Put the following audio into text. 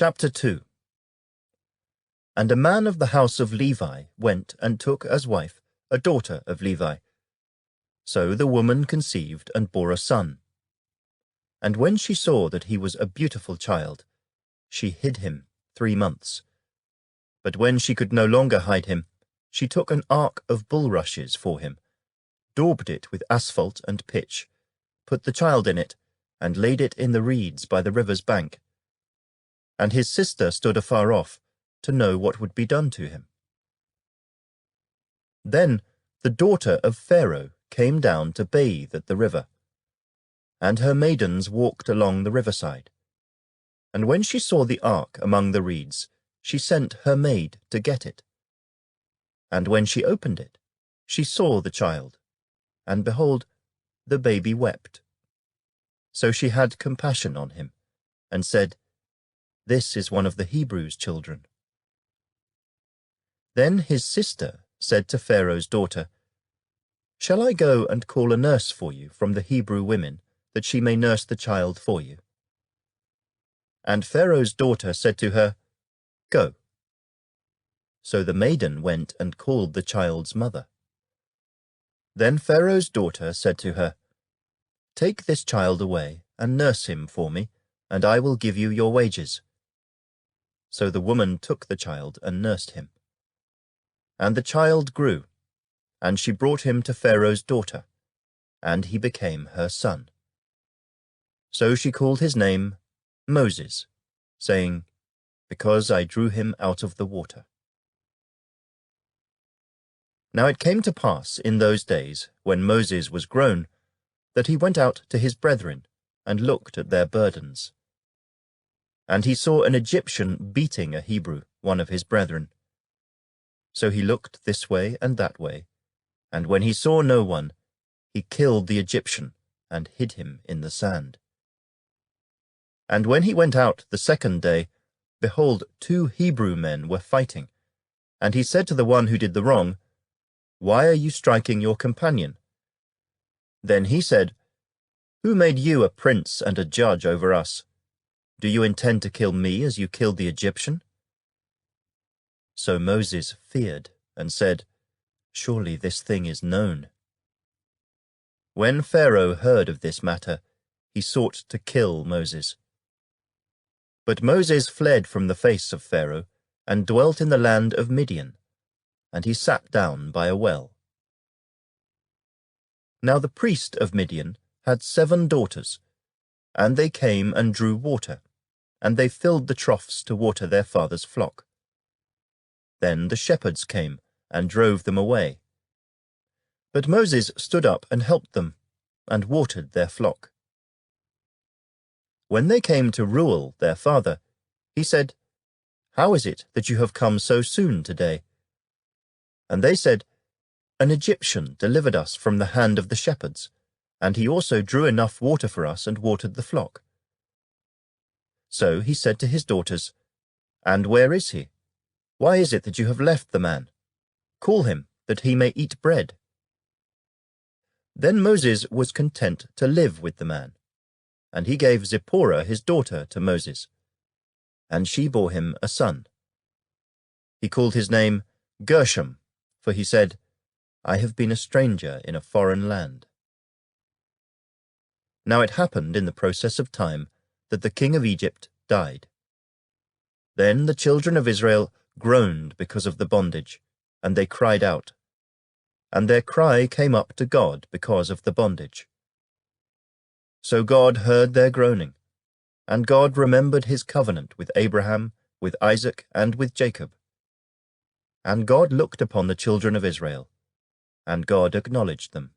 Chapter 2. And a man of the house of Levi went and took as wife a daughter of Levi. So the woman conceived and bore a son. And when she saw that he was a beautiful child, she hid him 3 months. But when she could no longer hide him, she took an ark of bulrushes for him, daubed it with asphalt and pitch, put the child in it, and laid it in the reeds by the river's bank. And his sister stood afar off, to know what would be done to him. Then the daughter of Pharaoh came down to bathe at the river, and her maidens walked along the riverside. And when she saw the ark among the reeds, she sent her maid to get it. And when she opened it, she saw the child, and behold, the baby wept. So she had compassion on him, and said, "This is one of the Hebrews' children." Then his sister said to Pharaoh's daughter, "Shall I go and call a nurse for you from the Hebrew women, that she may nurse the child for you?" And Pharaoh's daughter said to her, "Go." So the maiden went and called the child's mother. Then Pharaoh's daughter said to her, "Take this child away and nurse him for me, and I will give you your wages." So the woman took the child and nursed him. And the child grew, and she brought him to Pharaoh's daughter, and he became her son. So she called his name Moses, saying, "Because I drew him out of the water." Now it came to pass in those days, when Moses was grown, that he went out to his brethren, and looked at their burdens. And he saw an Egyptian beating a Hebrew, one of his brethren. So he looked this way and that way, and when he saw no one, he killed the Egyptian, and hid him in the sand. And when he went out the second day, behold, 2 Hebrew men were fighting. And he said to the one who did the wrong, "Why are you striking your companion?" Then he said, "Who made you a prince and a judge over us? Do you intend to kill me as you killed the Egyptian?" So Moses feared and said, "Surely this thing is known." When Pharaoh heard of this matter, he sought to kill Moses. But Moses fled from the face of Pharaoh, and dwelt in the land of Midian, and he sat down by a well. Now the priest of Midian had 7 daughters, and they came and drew water, and they filled the troughs to water their father's flock. Then the shepherds came and drove them away. But Moses stood up and helped them, and watered their flock. When they came to Reuel their father, he said, "How is it that you have come so soon today?" And they said, "An Egyptian delivered us from the hand of the shepherds, and he also drew enough water for us and watered the flock." So he said to his daughters, "And where is he? Why is it that you have left the man? Call him, that he may eat bread." Then Moses was content to live with the man, and he gave Zipporah his daughter to Moses, and she bore him a son. He called his name Gershom, for he said, "I have been a stranger in a foreign land." Now it happened in the process of time that the king of Egypt died. Then the children of Israel groaned because of the bondage, and they cried out. And their cry came up to God because of the bondage. So God heard their groaning, and God remembered his covenant with Abraham, with Isaac, and with Jacob. And God looked upon the children of Israel, and God acknowledged them.